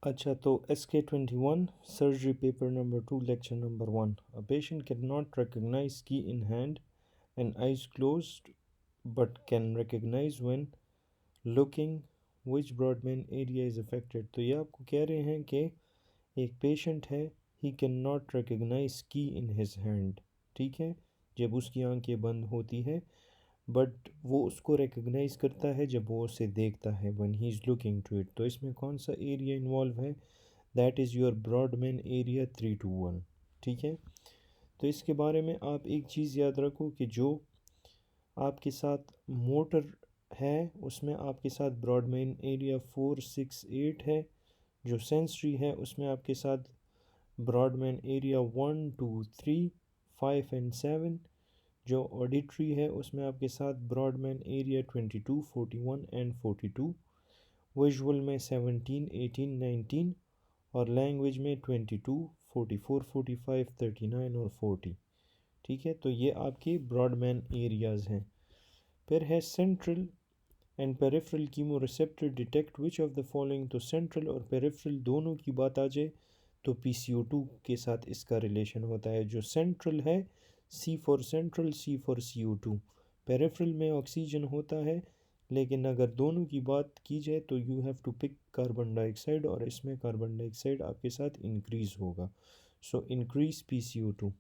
अच्छा, तो SK21 surgery paper number 2 lecture number 1. A patient cannot recognize key in hand and eyes closed but can recognize when looking which Brodmann area is affected. तो ये आपको कह रहे हैं कि एक पेशेंट है, he cannot recognize key in his hand, ठीक है, जब उसकी आंखें बंद होती है, बट वो उसको रिकग्नाइज करता है जब वो उसे देखता है, when he is looking to it. तो इसमें कौन सा एरिया इन्वॉल्व है? That is your Brodmann area 3 to 1, ठीक है। तो इसके बारे में आप एक चीज़ याद रखो कि जो आपके साथ मोटर है उसमें आपके साथ ब्रॉडमैन एरिया 4, 6, 8 है। जो सेंसरी है उसमें आपके साथ ब्रॉडमैन एरिया 1, 2, 3, 5 एंड 7। जो ऑडिटरी है उसमें आपके साथ ब्रॉडमैन एरिया 22, 41 एंड 42। विजुअल में 17, 18, 19 और लैंग्वेज में 22, 44, 45, 39 और 40, ठीक है। तो ये आपके ब्रॉडमैन एरियाज़ हैं। फिर है central and peripheral chemo receptor detect which of the following. तो सेंट्रल और पेरिफेरल दोनों की बात आ जाए तो PCO2 के साथ इसका रिलेशन होता है। जो सेंट्रल है C for central, C for CO2। Peripheral में ऑक्सीजन होता है, लेकिन अगर दोनों की बात की जाए तो you have to pick carbon dioxide, और इसमें कार्बन डाइऑक्साइड आपके साथ इंक्रीज़ होगा, सो इंक्रीज PCO2,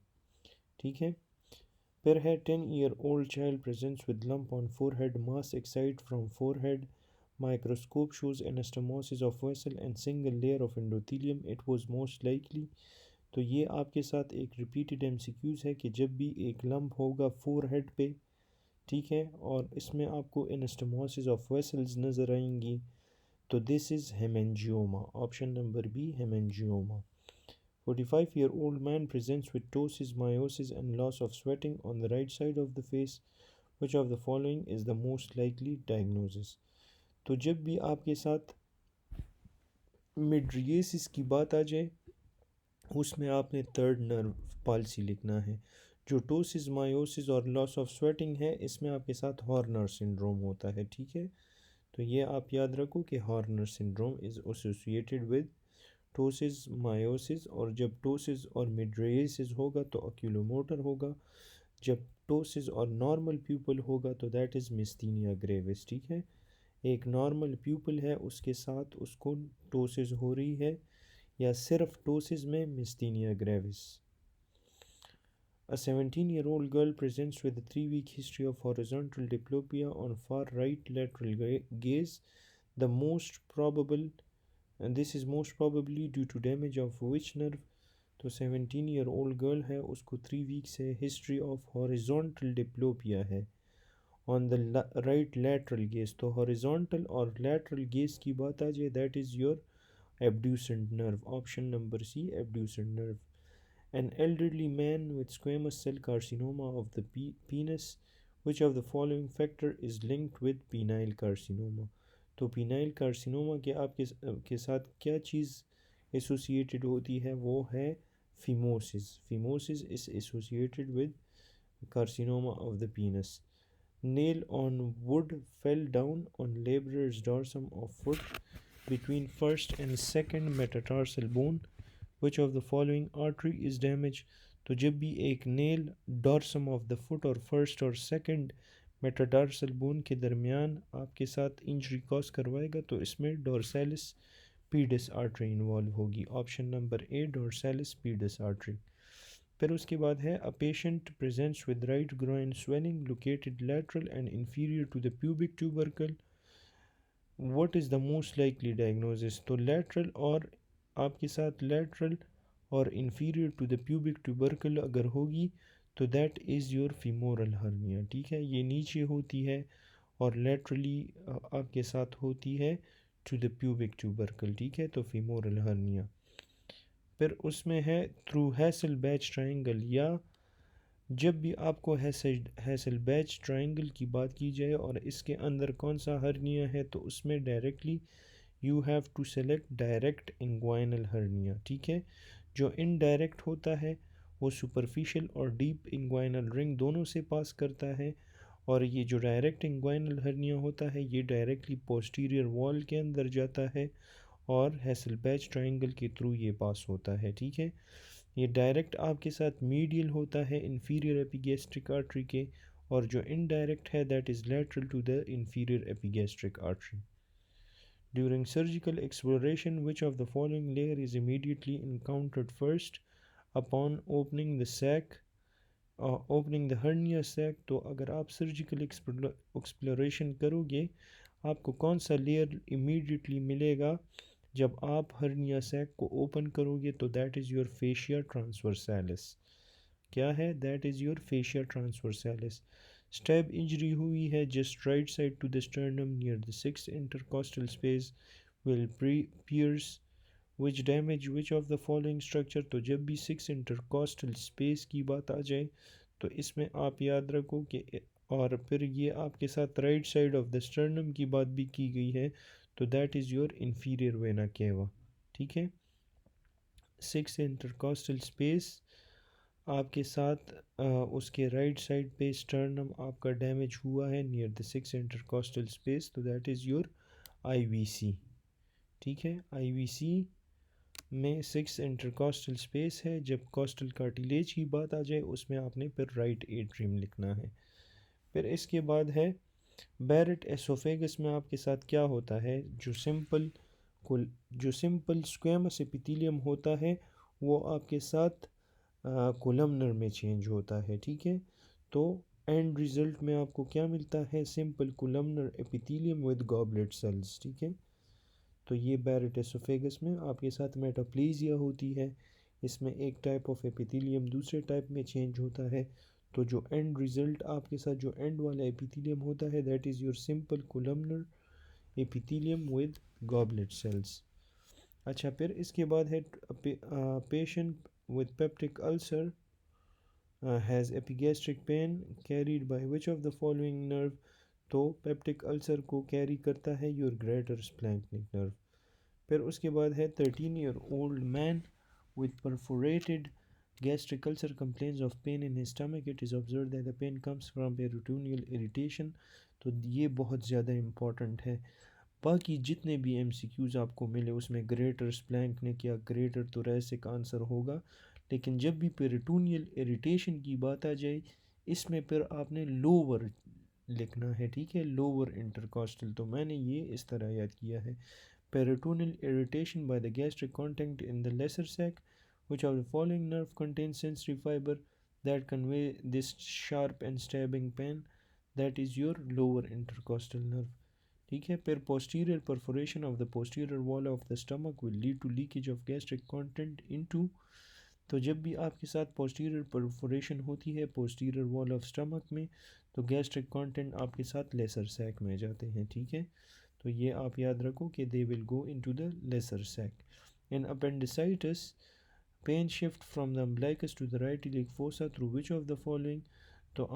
ठीक है। फिर है 10 year old child presents with lump on forehead, mass excite from forehead, microscope shows anastomosis of vessel and single layer of endothelium, it was most likely। तो ये आपके साथ एक रिपीटेड MCQs है कि जब भी एक लंप होगा फोरहेड पे, ठीक है, और इसमें आपको एनास्टोमोसिस ऑफ वेसल्स नज़र आएंगी, तो this is hemangioma, option number B hemangioma. 45-year-old man presents with ptosis, meiosis and loss of sweating on the right side of the face. Which of the following is the most likely diagnosis? तो जब भी आपके साथ मिड्रिएसिस की बात आ जाए उसमें आपने थर्ड नर्व पॉलिसी लिखना है। जो टोसिस, मायोसिस और लॉस ऑफ स्वेटिंग है इसमें आपके साथ हॉर्नर सिंड्रोम होता है, ठीक है। तो ये आप याद रखो कि Horner syndrome is associated with ptosis, miosis, और जब टोसिस और मिड्रिएसिस होगा तो ऑक्यूलोमोटर होगा। जब टोसिस और नॉर्मल प्यूपल होगा तो दैट इज़ मिस्थीनिया ग्रेविस, ठीक है। एक नॉर्मल प्यूपल है उसके साथ उसको टोसिस हो रही है, या सिर्फ टोसिस में myasthenia gravis. A 17-year-old girl presents with a 3-week history of horizontal diplopia on far right lateral gaze. The most probable, and this is most probably due to damage of which nerve? तो 17-year-old girl है उसको 3 weeks है, history of horizontal diplopia है on the right lateral gaze। तो horizontal और lateral gaze की बात आ जाए that is your abducent nerve, option number C abducent nerve। An elderly man with squamous cell carcinoma of the penis, which of the following factor is linked with penile carcinoma? तो penile carcinoma के आपके के साथ क्या चीज़ associated होती है? वो है phimosis। Phimosis is associated with carcinoma of the penis। Nail on wood fell down on laborer's dorsum of foot between first and second metatarsal bone, which of the following artery is damaged? तो जब भी एक nail dorsum of the foot और first और second metatarsal bone के दरमियान आपके साथ इंजरी कॉज करवाएगा तो इसमें डोर्सैलिस पीडस आर्टरी इन्वॉल्व होगी, option number A dorsalis pedis artery. फिर उसके बाद है a patient presents with right groin swelling located lateral and inferior to the pubic tubercle, what is the most likely diagnosis? तो lateral और आपके साथ lateral और inferior to the pubic tubercle अगर होगी तो that is your femoral hernia, ठीक है। ये नीचे होती है और लैटरली आपके साथ होती है टू द प्यूबिक ट्यूबरकल, ठीक है, तो फीमोरल हर्निया। फिर उसमें है थ्रू हैसल बैच ट्रायंगल, या जब भी आपको हैसल बैच ट्रायंगल की बात की जाए और इसके अंदर कौन सा हर्निया है तो उसमें directly you have to select direct inguinal hernia, ठीक है। जो इनडायरेक्ट होता है वो सुपरफिशियल और डीप इंग्वाइनल रिंग दोनों से पास करता है, और ये जो डायरेक्ट इंग्वाइनल हर्निया होता है ये डायरेक्टली पोस्टीरियर वॉल के अंदर जाता है और हैसलबैच ट्रायंगल के थ्रू ये पास होता है, ठीक है। ये डायरेक्ट आपके साथ मीडियल होता है इंफीरियर एपिगैस्ट्रिक आर्टरी के, और जो इनडायरेक्ट है that is lateral to the inferior epigastric artery. During surgical exploration, which of the following layer is immediately encountered first upon opening the sac, opening the hernia sac? तो अगर आप surgical exploration करोगे, आपको कौन सा layer immediately मिलेगा जब आप हर्निया सैक को ओपन करोगे? तो that is your fascia transversalis. क्या है? That is your fascia transversalis. Stab injury हुई है just right side to the sternum near the six intercostal space will pierce which damage which of the following structure? तो जब भी six intercostal space की बात आ जाए तो इसमें आप याद रखो कि, और फिर ये आपके साथ right side of the sternum की बात भी की गई है, तो that is your inferior vena cava, ठीक है। सिक्स इंटरकॉस्टल स्पेस आपके साथ उसके राइट साइड पे स्टर्नम आपका डैमेज हुआ है near the six intercostal space, तो दैट इज़ योर आईवीसी, ठीक है। आईवीसी में सिक्स इंटरकॉस्टल स्पेस है। जब कॉस्टल कार्टिलेज की बात आ जाए उसमें आपने फिर राइट एट्रियम लिखना है। फिर इसके बाद है बैरेट एसोफेगस में आपके साथ क्या होता है? जो सिंपल स्क्वेमस एपिथेलियम होता है वो आपके साथ कोलमनर में चेंज होता है, ठीक है। तो एंड रिजल्ट में आपको क्या मिलता है? Simple columnar epithelium with goblet cells, ठीक है। तो ये बैरेट एसोफेगस में आपके साथ मेटाप्लेजिया होती है, इसमें एक टाइप ऑफ एपिथेलियम दूसरे टाइप में चेंज होता है। तो जो एंड रिजल्ट आपके साथ जो एंड वाला एपिथेलियम होता है that is your simple columnar epithelium with goblet cells. अच्छा, फिर इसके बाद है patient with peptic ulcer has epigastric pain carried bye which of the following nerve? तो पेप्टिक अल्सर को कैरी करता है योर ग्रेटर स्प्लैंक्निक नर्व। फिर उसके बाद है 13 year old man with perforated gastric ulcer complains of pain in his stomach. It is observed that the pain comes from peritoneal irritation. तो ये बहुत ज़्यादा इम्पॉर्टेंट है। बाकी जितने भी MCQs आपको मिले उसमें ग्रेटर स्प्लैंक्निक या ग्रेटर thoracic आंसर होगा, लेकिन जब भी पेरिटोनियल इरिटेशन की बात आ जाए इसमें फिर आपने लोअर लिखना है, ठीक है, लोअर इंटरकॉस्टल। तो मैंने ये इस तरह याद किया है। Peritoneal irritation by the gastric content in the lesser sac. Which of the following nerve contains sensory fiber that convey this sharp and stabbing pain? That is your lower intercostal nerve, ठीक है। फिर posterior perforation of the posterior wall of the stomach will lead to leakage of gastric content into। तो जब भी आपके साथ posterior perforation होती है posterior wall of stomach में, तो gastric content आपके साथ lesser sac में जाते हैं, ठीक है। तो ये आप याद रखो कि they will go into the lesser sac. In appendicitis, pain shift from the umbilicus to the right iliac fossa through which of the following? तो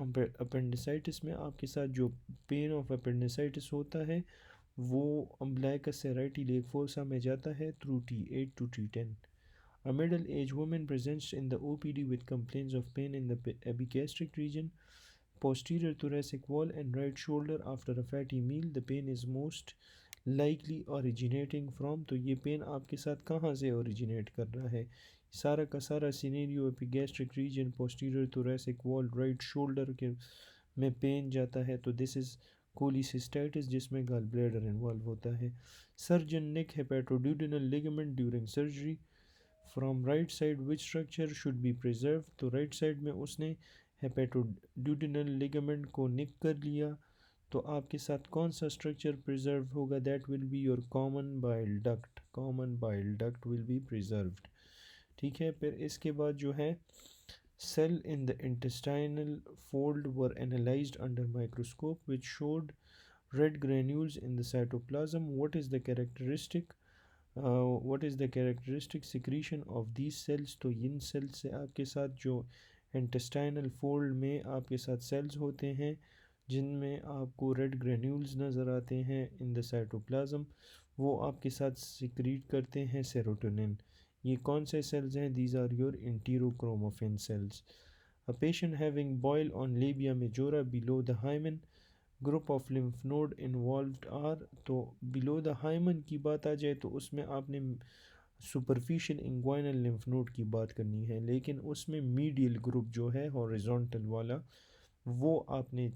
appendicitis में आपके साथ जो पेन ऑफ appendicitis होता है वो umbilicus से right iliac fossa में जाता है through T8 to T10. A middle-aged woman presents in the OPD with complaints of pain in the epigastric region, posterior thoracic wall and right shoulder after a fatty meal. The pain is most likely originating from। तो ये pen आपके साथ कहाँ से originate कर रहा है? सारा का सारा scenario epigastric region posterior thoracic wall right shoulder के में पेन जाता है। तो दिस इज़ कोलिसिस्टाइटिस जिसमें गॉल ब्लैडर इन्वॉल्व होता है। Surgeon nick hepatoduodenal ligament during surgery from right side which structure should be preserve? तो राइट साइड में उसने हेपेटोड्यूडिनल लिगामेंट को निक कर लिया, तो आपके साथ कौन सा स्ट्रक्चर प्रिजर्व होगा? That will be your common bile duct, common bile duct will be preserved, ठीक है। फिर इसके बाद जो है cell in the intestinal fold were analysed under microscope which showed red granules in the cytoplasm. What is the characteristic secretion of these cells? तो इन sales से आपके साथ जो इंटेस्टाइनल फोल्ड में आपके साथ सेल्स होते हैं जिनमें आपको रेड ग्रेन्यूल्स नज़र आते हैं इन द साइटोप्लाज्म, वो आपके साथ सिक्रीट करते हैं सेरोटोनिन। ये कौन से सेल्स हैं? These are your enterochromaffin cells. A patient having boil on labia majora below the hymen group of lymph node involved are, तो बिलो द हाइमन की बात आ जाए तो उसमें आपने सुपरफिशियल इंग्वाइनल लिम्फ नोड की बात करनी है, लेकिन उसमें मीडियल ग्रुप जो है हॉरिजॉन्टल वाला वो आपने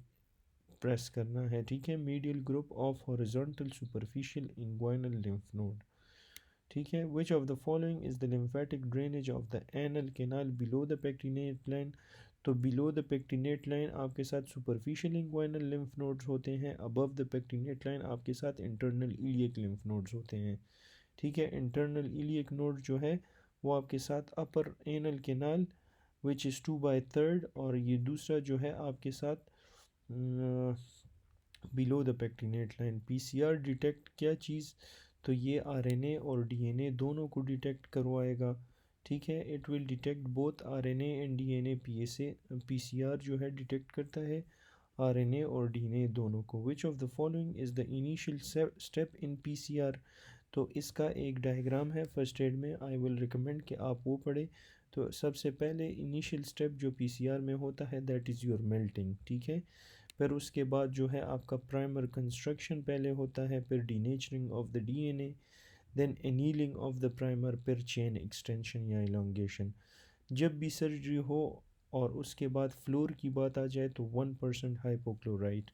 प्रेस करना है, ठीक है। Medial group of horizontal superficial inguinal lymph node, ठीक है। Which of the following is the lymphatic drainage of the anal canal below the pectinate line, तो बिलो द पेक्टिनेट लाइन आपके साथ सुपरफिशियल इंग्वाइनल लिम्फ नोड्स होते हैं, above the pectinate line आपके साथ internal iliac lymph nodes होते हैं, ठीक है। इंटरनल इलियक नोड जो है वो आपके साथ अपर एनल कैनाल विच इज़ 2/3, और ये दूसरा जो है आपके साथ below the pectinate line. PCR detect क्या चीज़, तो ये आरएनए और डीएनए दोनों को डिटेक्ट करवाएगा, ठीक है। It will detect both RNA and DNA. PCR जो है डिटेक्ट करता है आरएनए और डीएनए दोनों को। विच of the following is the initial step in PCR, तो इसका एक डायग्राम है फर्स्ट एड में, आई विल रिकमेंड कि आप वो पढ़े। तो सबसे पहले इनिशियल स्टेप जो पीसीआर में होता है दैट इज़ योर मेल्टिंग, ठीक है। फिर उसके बाद जो है आपका प्राइमर कंस्ट्रक्शन पहले होता है, फिर denaturing of the DNA, then annealing of the primer, फिर चेन एक्सटेंशन या इलोंगेशन। जब भी सर्जरी हो और उसके बाद फ्लोर की बात आ जाए तो 1% हाइपोक्लोराइड,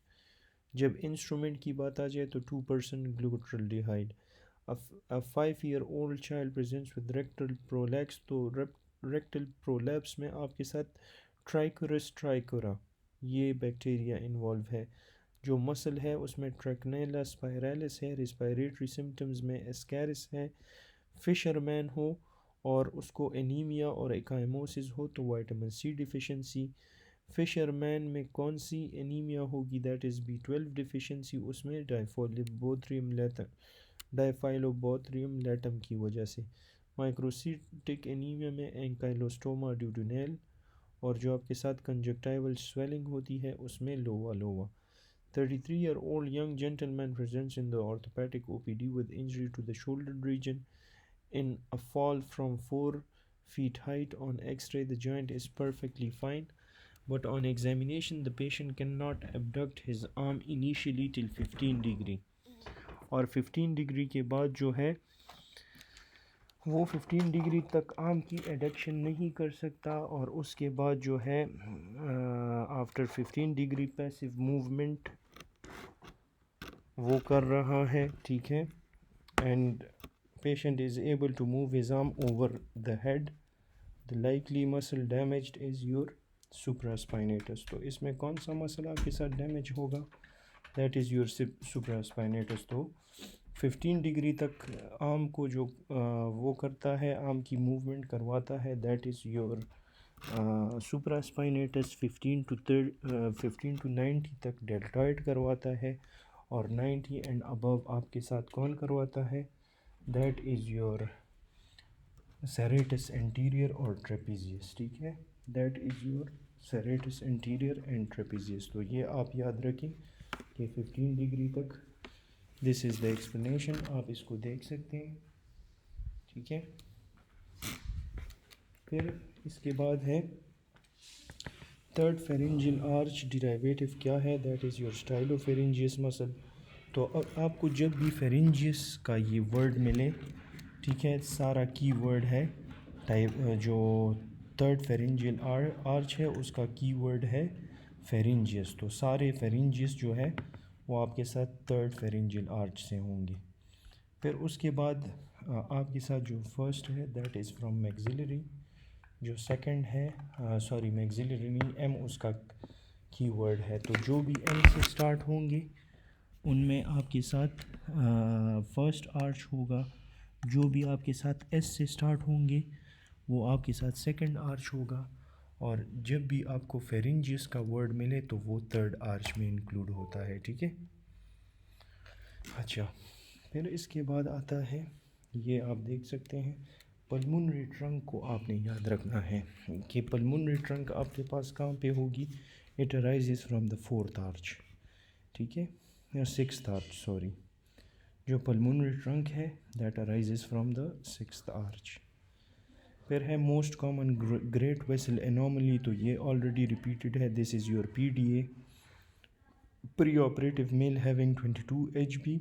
जब इंस्ट्रूमेंट की बात आ जाए तो 2% ग्लूट्रलडिहाइड। A 5-year-old child presents with rectal prolapse, तो रेक्टल प्रोलैप्स में आपके साथ ट्राइकोरस ट्राइकोरा ये बैक्टीरिया इन्वॉल्व है। जो मसल है उसमें ट्रैक्नेला स्पायरालिस है, रिस्पायरेटरी सिम्टम्स में एस्कैरिस है। फिशरमैन हो और उसको एनीमिया और एकाइमोसिस हो तो विटामिन सी डिफिशिएंसी। फिशरमैन में कौन सी एनीमिया होगी, दैट इज़ B12 डिफिशिएंसी, उसमें डाइफाइलोबोथ्रियम लेटम की वजह से। माइक्रोसिटिक एनीमिया में एंकाइलोस्टोमा ड्यूडेनल, और जो आपके साथ कंजक्टाइवल स्वेलिंग होती है उसमें लोवा लोवा। 33-year-old young gentleman presents in the orthopedic OPD with injury to the shoulder region in a fall from 4 feet height. On X-ray, the joint is perfectly fine, but on examination, the patient cannot abduct his arm initially till 15 degree. और 15 degree के बाद जो है वो 15 degree तक arm की adduction नहीं कर सकता, और उसके बाद जो है आफ्टर 15 डिग्री पैसिव मूवमेंट वो कर रहा है, ठीक है। And patient is able to move his arm over the head. The likely muscle damaged is your supraspinatus, तो इसमें कौन सा मसल आपके साथ डैमेज होगा, दैट इज़ योर सुप्रास्पाइनेटस। तो 15 डिग्री तक आर्म को जो वो करता है, आर्म की मूवमेंट करवाता है, that is your supraspinatus. 15 to 90 तक डेल्टॉइड करवाता है, और 90 एंड अबव आपके साथ कौन करवाता है, that is your serratus anterior और ट्रेपीजियस, ठीक है। That is your serratus anterior and trapezius. तो ये आप याद रखें कि 15 डिग्री तक दिस इज़ द एक्सप्लेनेशन, आप इसको देख सकते हैं, ठीक है। फिर इसके बाद है थर्ड फेरेंजियल आर्च डिराइवेटिव क्या है, that is your stylopharyngeus muscle. तो अब आपको जब भी फेरेंजियस का ये वर्ड मिले, ठीक है, सारा की वर्ड है टाइप, जो थर्ड फेरेंजियल आर्च है उसका की वर्ड है फेरेंजियस, तो सारे फेरेंजियस जो है वो आपके साथ थर्ड फेरेंजियल आर्च से होंगे। फिर उसके बाद आपके साथ जो फर्स्ट है दैट इज़ फ्रॉम मैक्सिलरी, जो सेकंड है सॉरी मैक्सिलरी नहीं, एम उसका कीवर्ड है, तो जो भी एम से स्टार्ट होंगे उनमें आपके साथ फर्स्ट आर्च होगा। जो भी आपके साथ एस से स्टार्ट होंगे वो आपके साथ सेकंड आर्च होगा, और जब भी आपको फेरेंजियस का वर्ड मिले तो वो थर्ड आर्च में इंक्लूड होता है, ठीक है। अच्छा, फिर इसके बाद आता है, ये आप देख सकते हैं, पल्मोनरी ट्रंक को आपने याद रखना है कि पल्मोनरी ट्रंक आपके पास कहाँ पे होगी, it arises from the fourth arch, ठीक है, या सिक्स्थ आर्च सॉरी। जो पल्मोनरी ट्रंक है that arises from the sixth arch. फिर है most common great vessel anomaly, तो ये ऑलरेडी रिपीटेड है, this is your PDA। Preoperative male having 22 HB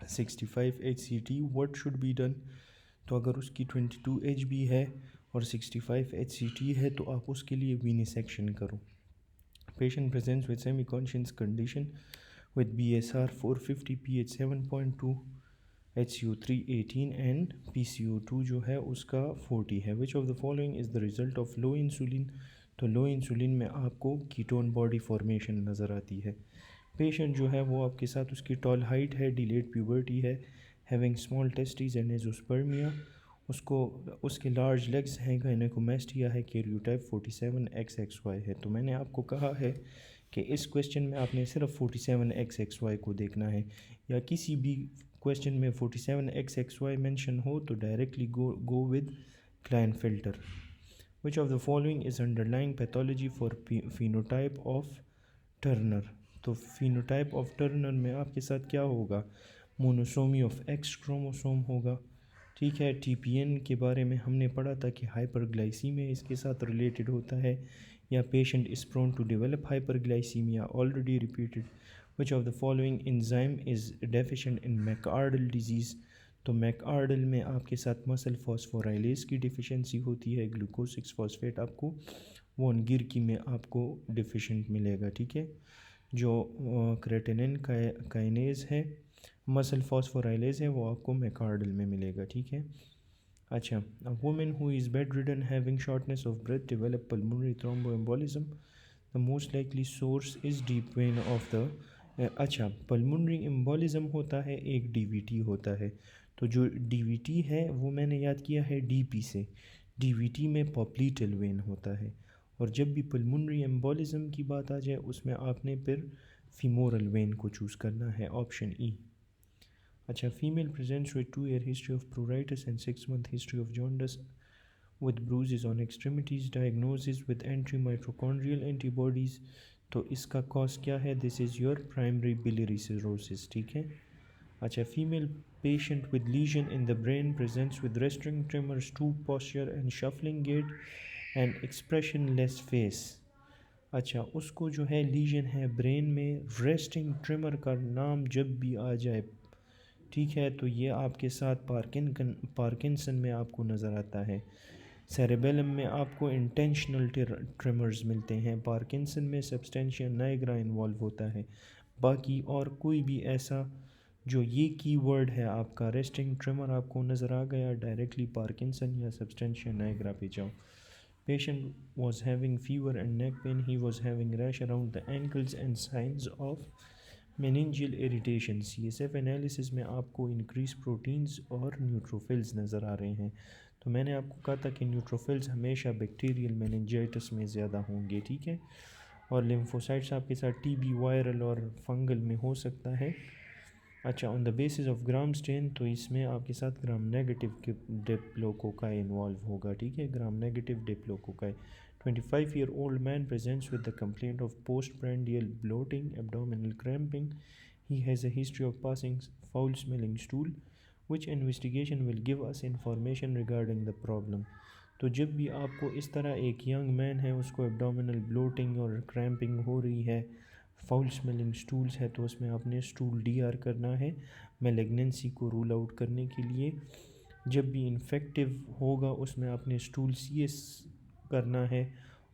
65 HCT, what should be done? तो अगर उसकी 22 HB है और 65 HCT है तो आप उसके लिए वीनिसेक्शन करो. Patient presents with semi-conscious condition with BSR 450, pH 7.2, HCO3 18 and PCO2 जो है उसका 40 है. Which of the following is the result of low insulin? तो लो इंसुलिन में आपको कीटोन बॉडी फॉर्मेशन नज़र आती है. पेशेंट जो है वो आपके साथ उसकी टॉल हाइट है, डिलेड प्यूबर्टी है, having small testis and azoospermia, उसको उसके लार्ज लेग्स हैं, गायनेकोमेस्टिया है, कैरियोटाइप 47XXY है. तो मैंने आपको कहा है कि इस क्वेश्चन में आपने सिर्फ 47XXY को देखना है, या किसी भी क्वेश्चन में 47XXY मेंशन हो तो directly go with Klinefelter. Which of the following is underlying pathology for phenotype of Turner? तो phenotype of Turner में आपके साथ क्या होगा? मोनोसोमी ऑफ एक्स क्रोमोसोम होगा. ठीक है. TPN के बारे में हमने पढ़ा था कि हाइपरग्लाइसीमिया इसके साथ रिलेटेड होता है, या patient is prone to develop hyperglycaemia. Already repeated. Which of the following enzyme is deficient in McArdle disease? तो मैकआर्डल में आपके साथ मसल फॉस्फोराइलेज की डिफिशेंसी होती है. ग्लूकोज 6 फॉस्फेट आपको वॉन गिरकी में आपको डिफिशेंट मिलेगा. ठीक है. जो क्रेटिनिन काइनेज है, मसल फॉस्फोराइलेज है, वो आपको मैकआर्डल में मिलेगा. ठीक है. अच्छा. A woman who is bed ridden having shortness of breath develop pulmonary thromboembolism. The most likely source is deep vein of the. अच्छा. पल्मोनरी एम्बोलिज्म होता है, एक DVT होता है. तो जो DVT है वो मैंने याद किया है DP से. DVT में पॉप्लीटल वेन होता है. और जब भी पल्मोनरी एम्बोलिज्म की बात आ जाए उसमें आपने फिर फीमोरल वेन को चूज़ करना है, ऑप्शन E. अच्छा. Female presents with 2-year history of pruritus and 6-month history of jaundice with bruises on extremities. Diagnosis with anti-mitochondrial antibodies. तो इसका कॉज क्या है? This is your primary biliary cirrhosis. ठीक है. अच्छा. Female patient with lesion in the brain presents with resting tremor, stoop posture and shuffling gait and expressionless face. अच्छा. उसको जो है लीजन है ब्रेन में, रेस्टिंग ट्रिमर का नाम जब भी आ जाए, ठीक है, तो ये आपके साथ पार्किंसन में आपको नज़र आता है. सेरेबेलम में आपको इंटेंशनल ट्रिमर्स मिलते हैं. पार्किंसन में सब्सटेंशिया नाइग्रा इन्वॉल्व होता है. बाकी और कोई भी ऐसा जो ये कीवर्ड है आपका रेस्टिंग ट्रिमर आपको नज़र आ गया, डायरेक्टली पार्किंसन या सब्सटेंशिया नाइग्रा पे जाओ. Patient was having fever and neck pain. He was having rash around the ankles and signs of meningeal irritation. CSF analysis में आपको इंक्रीज प्रोटीन्स और न्यूट्रोफिल्स नज़र आ रहे हैं. तो मैंने आपको कहा था कि न्यूट्रोफिल्स हमेशा बैक्टीरियल मेनिंजाइटिस में ज़्यादा होंगे. ठीक है. और लिम्फोसाइट्स आपके साथ TB, वायरल और फंगल में हो सकता है. अच्छा. On the basis of gram stain, तो इसमें आपके साथ ग्राम नेगेटिव डिप्लोकोकाई इन्वॉल्व होगा. ठीक है. Gram negative diplococci. 25-year-old man presents with the complaint of postprandial bloating, abdominal cramping. He has a history of passing foul-smelling stool. Which investigation will give us information regarding the problem? तो जब भी आपको इस तरह एक young man है, उसको abdominal bloating और क्रैम्पिंग हो रही है, फाउल स्मेलिंग स्टूल्स है, तो उसमें आपने स्टूल DR करना है मैलिग्नेंसी को रूल आउट करने के लिए. जब भी इन्फेक्टिव होगा उसमें आपने स्टूल CS करना है.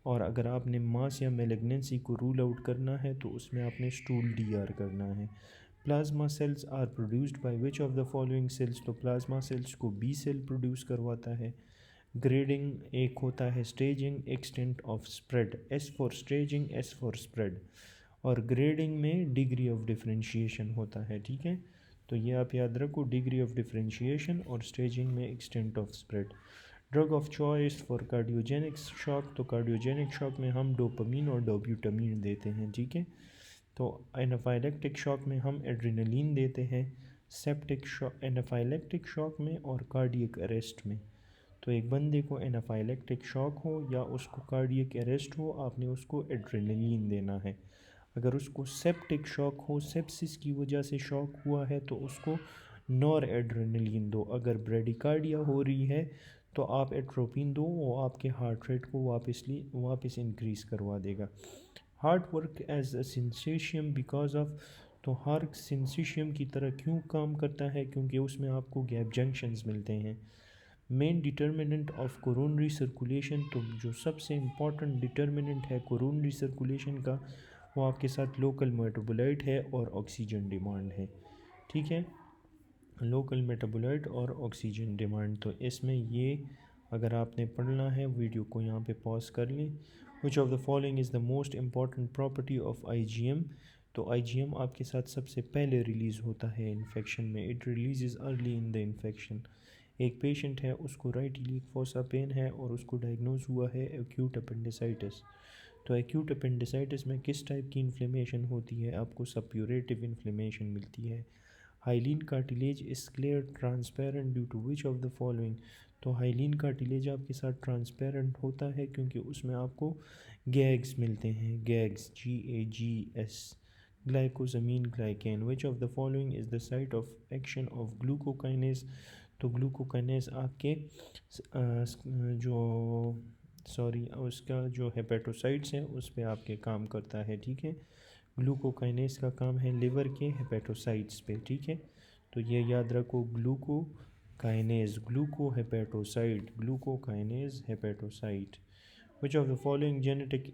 और अगर आपने मास या मैलिग्नेंसी को रूल आउट करना है तो उसमें आपने स्टूल DR करना है. Plasma cells are produced by which of the following cells. तो प्लाज्मा सेल्स को B सेल प्रोड्यूस करवाता है. ग्रेडिंग एक होता है staging, extent of spread. S for staging, S for spread. और ग्रेडिंग में डिग्री ऑफ डिफरेंशिएशन होता है. ठीक है. तो ये आप याद रखो, डिग्री ऑफ डिफरेंशिएशन और स्टेजिंग में extent of spread. Drug of choice for cardiogenic shock. तो कार्डियोजेनिक शॉक में हम डोपामीन और डोब्यूटामीन देते हैं. ठीक है. तो एनाफाइलेक्टिक शॉक में हम एड्रेनलिन देते हैं. सेप्टिक शॉक, एनाफाइलेक्टिक शॉक में और कार्डियक अरेस्ट में. तो एक बंदे को एनाफाइलेक्टिक शॉक हो या उसको कार्डियक अरेस्ट हो, आपने उसको एड्रेनलिन देना है. अगर उसको सेप्टिक शॉक हो, सेप्सिस की वजह से शॉक हुआ है, तो उसको नॉर एड्रेनलिन दो. अगर ब्रेडिकार्डिया हो रही है तो आप एट्रोपिन दो, वो आपके हार्ट रेट को वापस इंक्रीज़ करवा देगा. Heart work as a syncytium because of, तो हार्ट सिंसेशियम की तरह क्यों काम करता है, क्योंकि उसमें आपको गैप जंक्शंस मिलते हैं। Main determinant of coronary circulation, तो जो सबसे इम्पॉर्टेंट डिटर्मिनेंट है कोरोनरी सर्कुलेशन का वो आपके साथ लोकल मेटाबोलाइट है और ऑक्सीजन डिमांड है, ठीक है। लोकल मेटाबोलाइट और ऑक्सीजन डिमांड, तो इसमें ये अगर आपने पढ़ना है वीडियो को यहाँ पे पॉज कर लें। विच of the following is the most important property of IgM, तो आईजीएम आपके साथ सबसे पहले रिलीज़ होता है इन्फेक्शन में, it release is early in the infection. एक पेशेंट है उसको राइट इलियक फोसा पेन है और उसको डायग्नोज हुआ है एक्यूट अपेंडिसाइटिस। तो एक्यूट अपेंडिसाइटिस में किस टाइप की इन्फ्लेमेशन होती है, आपको सप्यूरेटिव इन्फ्लेमेशन मिलती है। Hyaline cartilage is clear transparent due to which of the following, तो हाइलिन कार्टिलेज आपके साथ ट्रांसपेरेंट होता है क्योंकि उसमें आपको गैग्स मिलते हैं, gags GAGS, glycosamine glycan. Which of the following is the site of action of glucokinase, तो ग्लूकोकाइनेज आपके जो सॉरी उसका जो हेपेटोसाइट्स हैं उस पे आपके काम करता है, ठीक है। ग्लूकोकाइनेज का काम है लिवर के हेपेटोसाइट्स पे, ठीक है। तो ये याद रखो, glucokinase gluco hepatocyte, glucokinase hepatocyte. Which of the following genetic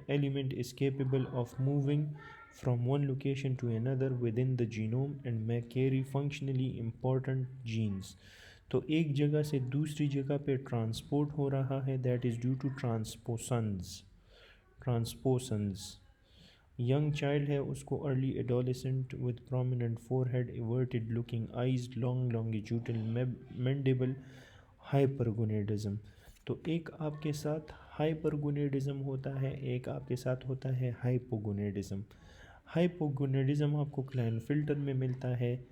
element is capable of moving from one location to another within the genome and may carry functionally important genes, तो एक जगह से दूसरी जगह पे ट्रांसपोर्ट हो रहा है, that is due to transposons. Young child है उसको early adolescent with prominent forehead, everted looking eyes, long longitudinal mandible, hypergonadism. तो एक आपके साथ हाइपरगोनेडिज्म होता है, एक आपके साथ होता है हाइपोगोनेडिज्म। हाइपोगोनेडिज्म आपको क्लाइनफिल्टर में मिलता है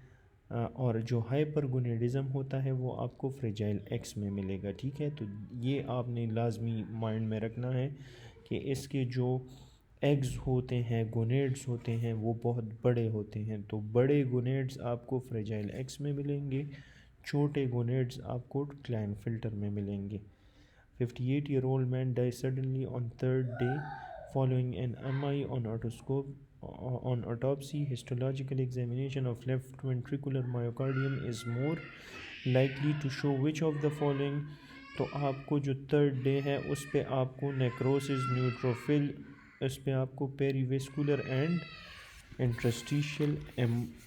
और जो हाइपरगोनेडिज्म होता है वो आपको फ्रेजाइल एक्स में मिलेगा, ठीक है। तो ये आपने लाजमी माइंड में रखना है कि इसके जो एग्स होते हैं, गोनेड्स होते हैं, वो बहुत बड़े होते हैं, तो बड़े गोनेड्स आपको फ्रेजाइल एक्स में मिलेंगे, छोटे गोनेड्स आपको क्लाइनफिल्टर में मिलेंगे। 58-year-old man dies suddenly on third day following an MI on autopsy. Histological examination of left ventricular myocardium is more likely to show which of the following, तो आपको जो थर्ड डे है उस पे आपको नेक्रोसिस न्यूट्रोफिल, इस पे आपको perivascular and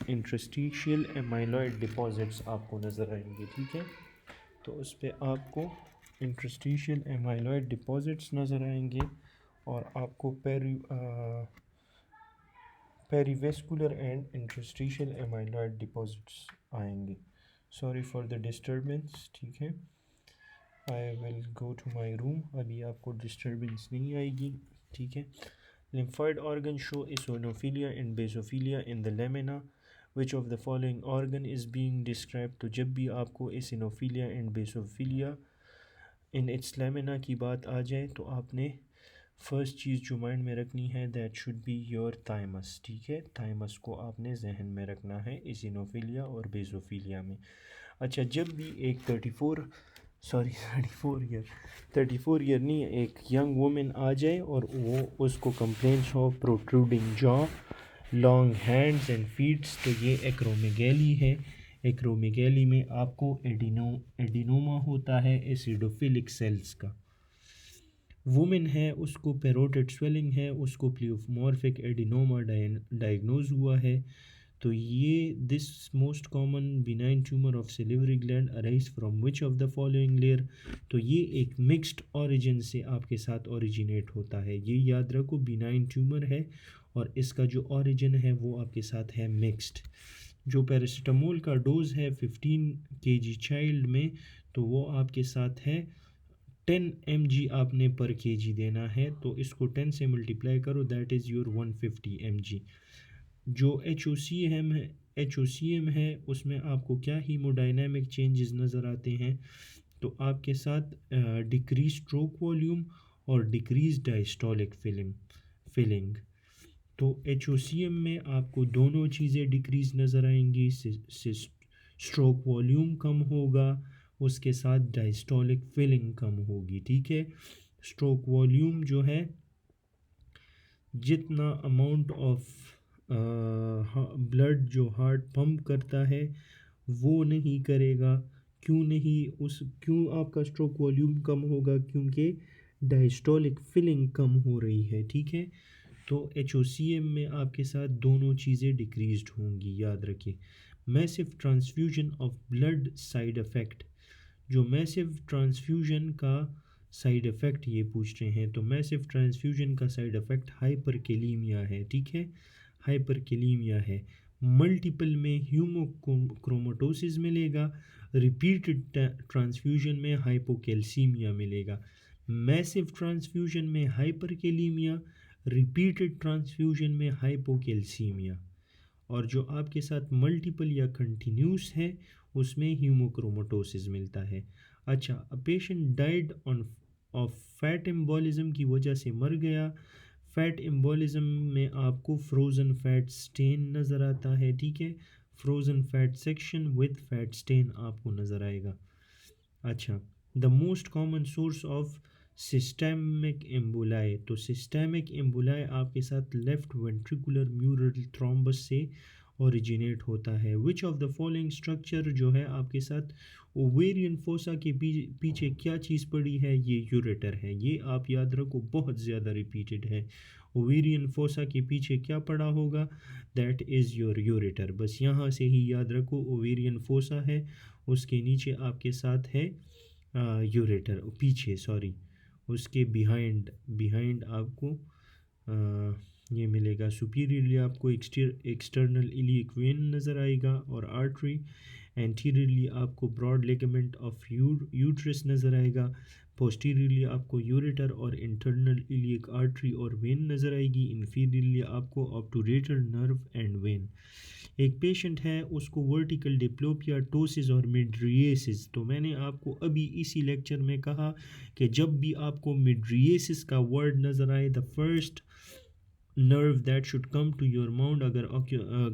interstitial amyloid deposits आपको नज़र आएंगे, ठीक है। तो उस पे आपको इंट्रस्टिशियल एमाइलॉइड डिपॉजिट्स नज़र आएंगे और आपको perivascular and interstitial amyloid deposits आएंगे। सॉरी फॉर द डिस्टर्बेंस, ठीक है। I will go to my room, अभी आपको डिस्टर्बेंस नहीं आएगी, ठीक है। Lymphoid organ show eosinophilia and basophilia in the lamina, which of the following organ is being describe, तो जब भी आपको eosinophilia and basophilia in its lamina की बात आ जाए तो आपने फर्स्ट चीज़ जो माइंड में रखनी है that should be your thymus, ठीक है। थाइमस को आपने जहन में रखना है इसिनोफिलिया और बेसोफिलिया में। अच्छा, जब भी एक 34 ईयर नहीं, एक यंग वुमेन आ जाए और वो उसको कंप्लेंट्स हो protruding jaw, long hands and feets, तो ये एक्रोमेगैली है। एक्रोमेगैली में आपको एडिनोमा होता है एसिडोफिलिक सेल्स का। वुमेन है उसको पेरोटिड स्वेलिंग है, उसको प्लियोमॉर्फिक एडिनोमा डायग्नोज हुआ है। तो ये this most common benign tumour of salivary gland arise from which of the following layer, तो ये एक मिक्स्ड ऑरिजिन से आपके साथ ओरिजिनेट होता है, ये याद रखो बिनाइन ट्यूमर है और इसका जो ओरिजिन है वो आपके साथ है मिक्स्ड। जो पैरासीटामोल का डोज है 15 kg चाइल्ड में, तो वो आपके साथ है 10 mg आपने पर kg देना है, तो इसको 10 से मल्टीप्लाई करो, दैट इज़ योर 150 mg। जो HOCM है उसमें आपको क्या हीमोडाइनमिक चेंजेस नज़र आते हैं, तो आपके साथ डिक्रीज स्ट्रोक वॉल्यूम और डिक्रीज डायस्टोलिक फिलिंग। तो HOCM में आपको दोनों चीज़ें डिक्रीज नज़र आएंगी, स्ट्रोक वॉल्यूम कम होगा, उसके साथ डायस्टोलिक फिलिंग कम होगी, ठीक है। स्ट्रोक वॉल्यूम जो है जितना अमाउंट ऑफ ब्लड जो हार्ट पंप करता है वो नहीं करेगा। क्यों आपका स्ट्रोक वॉल्यूम कम होगा? क्योंकि डायस्टोलिक फिलिंग कम हो रही है, ठीक है। तो HOCM में आपके साथ दोनों चीज़ें डिक्रीज्ड होंगी, याद रखिए। Massive transfusion of blood side effect, जो मैसिव ट्रांसफ्यूजन का साइड इफ़ेक्ट ये पूछ रहे हैं, तो मैसिव ट्रांसफ्यूजन का साइड इफ़ेक्ट हाइपरकेलीमिया है, ठीक है। हाइपरकेलीमिया है। मल्टीपल में ह्यूमोक्रोमेटोसिस मिलेगा। रिपीटेड ट्रांसफ्यूजन में हाइपोकैल्सीमिया मिलेगा। मैसिव ट्रांसफ्यूजन में हाइपरकेलीमिया, रिपीटेड ट्रांसफ्यूजन में हाइपोकैल्सीमिया। और जो आपके साथ मल्टीपल या कंटिन्यूस है उसमें हीमोक्रोमेटोसिस मिलता है। अच्छा, a patient died on off fat embolism की वजह से मर गया। फैट एम्बोलिज्म में आपको फ्रोज़न फैट स्टेन नज़र आता है, ठीक है। Frozen fat section with fat stain आपको नज़र आएगा। अच्छा, the most common source of systemic emboli, तो सिस्टेमिक एम्बोलाई आपके साथ लेफ्ट वेंट्रिकुलर म्यूरल थ्रोम्बस से ओरिजिनेट होता है। Which of the following structure जो है आपके साथ ओवेरियन फोसा के पीछे क्या चीज़ पड़ी है? ये यूरेटर है। ये आप याद रखो, बहुत ज़्यादा रिपीटेड है। ओवेरियन फोसा के पीछे क्या पड़ा होगा? That is your ureter. बस यहाँ से ही याद रखो, ओवेरियन फोसा है, उसके नीचे आपके साथ है यूरेटर, पीछे सॉरी, उसके बिहाइंड बिहाइंड आपको ये मिलेगा। सुपीरियरली आपको एक्सटर्नल इलियक वेन नज़र आएगा और आर्टरी। एंटीरियरली आपको ब्रॉड लिगामेंट ऑफ यूट्रस नज़र आएगा। पोस्टीरियरली आपको यूरेटर और इंटरनल इलियक आर्टरी और वेन नज़र आएगी। इंफीरियरली आपको ऑब्टूरेटर नर्व एंड वेन। एक पेशेंट है, उसको वर्टिकल डिप्लोपिया, टोसिस और मिड्रिएसिस। तो मैंने आपको अभी इसी लेक्चर में कहा कि जब भी आपको मिड्रिएसिस का वर्ड नज़र आए, the first nerve that should come to your mind, अगर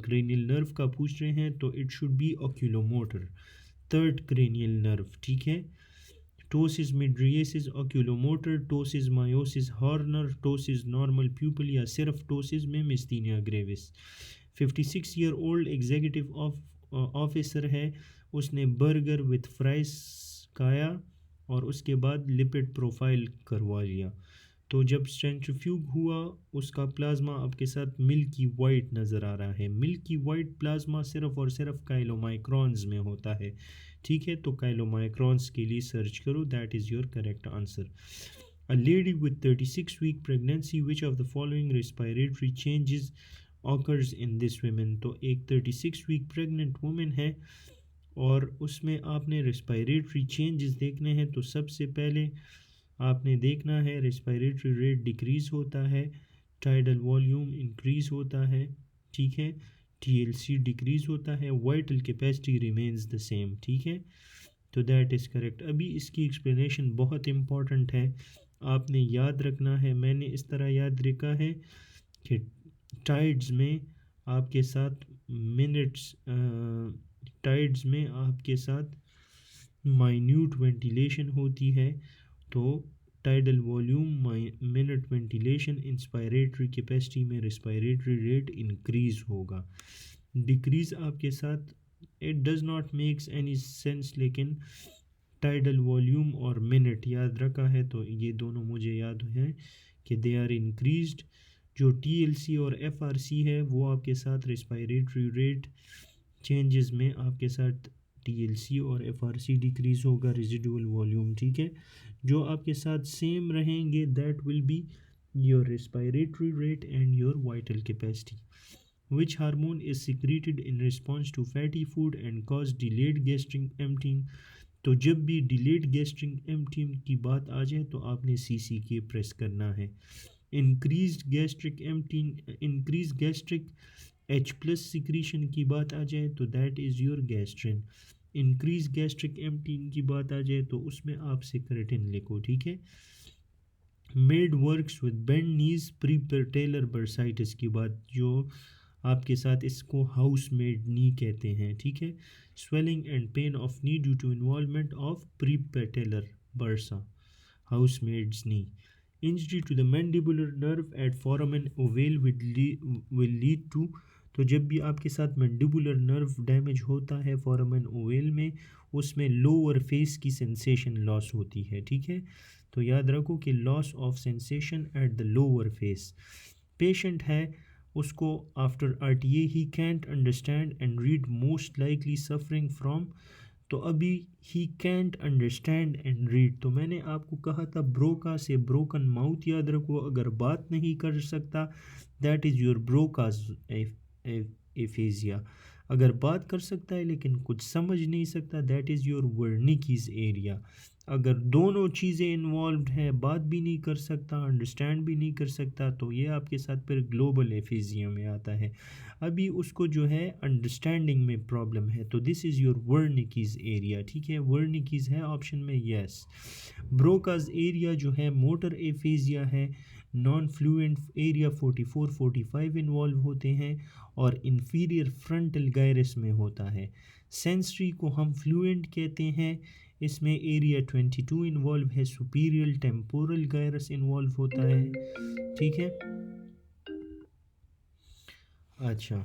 क्रेनियल नर्व का पूछ रहे हैं तो it should be oculomotor, third cranial nerve, ठीक है। Ptosis mydriasis oculomotor, ptosis miosis Horner, ptosis normal pupil या सिर्फ टोसिस में myasthenia gravis. 56 year old executive officer है, उसने बर्गर विथ फ्राइज खाया और उसके बाद लिपिड प्रोफाइल करवा लिया। तो जब सेंट्रीफ्यूग हुआ, उसका प्लाज्मा आपके साथ मिल्की वाइट नज़र आ रहा है। मिल्की वाइट प्लाज्मा सिर्फ और सिर्फ काइलोमाइक्रॉन्स में होता है, ठीक है। तो काइलोमाइक्रॉन्स के लिए सर्च करो, that is your correct answer. A lady with 36 week pregnancy, which of the following respiratory changes occurs in this women. तो एक 36 वीक प्रेग्नेंट वुमेन है और उसमें आपने रेस्पिरेटरी चेंजेस देखने हैं। तो सबसे पहले आपने देखना है रेस्पिरेटरी रेट डिक्रीज़ होता है, टाइडल वॉल्यूम इंक्रीज़ होता है, ठीक है। TLC डिक्रीज़ होता है, vital capacity remains the same, ठीक है। तो दैट इज़ करेक्ट। अभी इसकी एक्सप्लेनेशन बहुत इम्पॉर्टेंट है, आपने याद रखना है। मैंने इस तरह याद रखा है कि टाइड्स में आपके साथ मिनट्स टाइड्स में आपके साथ माइन्यूट वेंटिलेशन होती है। तो tidal volume minute ventilation, inspiratory capacity में रेस्पिरेटरी रेट इंक्रीज होगा। डिक्रीज आपके साथ it does not makes any sense, लेकिन टाइडल वॉल्यूम और मिनट याद रखा है तो ये दोनों मुझे याद हैं कि दे आर इंक्रीज्ड। जो TLC और FRC है वो आपके साथ रेस्पिरेटरी रेट चेंजेस में आपके साथ TLC और FRC डिक्रीज होगा, रेजिडुअल वॉल्यूम, ठीक है। जो आपके साथ सेम रहेंगे that will be your respiratory rate and your vital capacity. Which hormone is secreted in response to fatty food and cause delayed gastric emptying. तो जब भी डिलेड गैस्ट्रिक एम्पटिंग की बात आ जाए तो आपने CCK प्रेस करना है। Increase gastric emptying, increase gastric H+ secretion की बात आ जाए तो that is your gastrin. Increase gastric emptying की बात आ जाए तो उसमें आप सिक्रेटिन लिखो, ठीक है। Made works with bend knees pre patellar bursitis की बात, जो आपके साथ इसको हाउस मेड नी कहते हैं, ठीक है। Swelling and pain of knee due to involvement of pre patellar bursa, housemaid's knee. Injury to the mandibular nerve at foramen ovale will lead to, तो जब भी आपके साथ मैंडिबुलर नर्व डैमेज होता है फोरामेन ओवेल में, उसमें lower face की सेंसेशन लॉस होती है, ठीक है। तो याद रखो कि loss of sensation at the lower face. Patient है, उसको आफ्टर आरटीए ही can't understand and read, most likely suffering from, तो अभी ही कैंट अंडरस्टैंड एंड रीड, तो मैंने आपको कहा था ब्रोका से ब्रोकन माउथ याद रखो, अगर बात नहीं कर सकता that is your Broca's aphasia, अगर बात कर सकता है लेकिन कुछ समझ नहीं सकता दैट इज़ योर वर्निकीज एरिया। अगर दोनों चीज़ें इन्वॉल्व हैं, बात भी नहीं कर सकता अंडरस्टैंड भी नहीं कर सकता, तो ये आपके साथ फिर ग्लोबल एफेजिया में आता है। अभी उसको जो है अंडरस्टैंडिंग में प्रॉब्लम है, तो दिस इज़ योर वर्निकीज एरिया, ठीक है। वर्निकीज है ऑप्शन में, यस। ब्रोकाज एरिया जो है मोटर एफेजिया है, नॉन फ्लुएंट एरिया 44-45 इन्वॉल्व होते हैं और इंफीरियर फ्रंटल गायरस में होता है। सेंसरी को हम फ्लुएंट कहते हैं, इसमें एरिया 22 इन्वॉल्व है, सुपीरियर टेम्पोरल गायरस इन्वॉल्व होता है, ठीक है। अच्छा,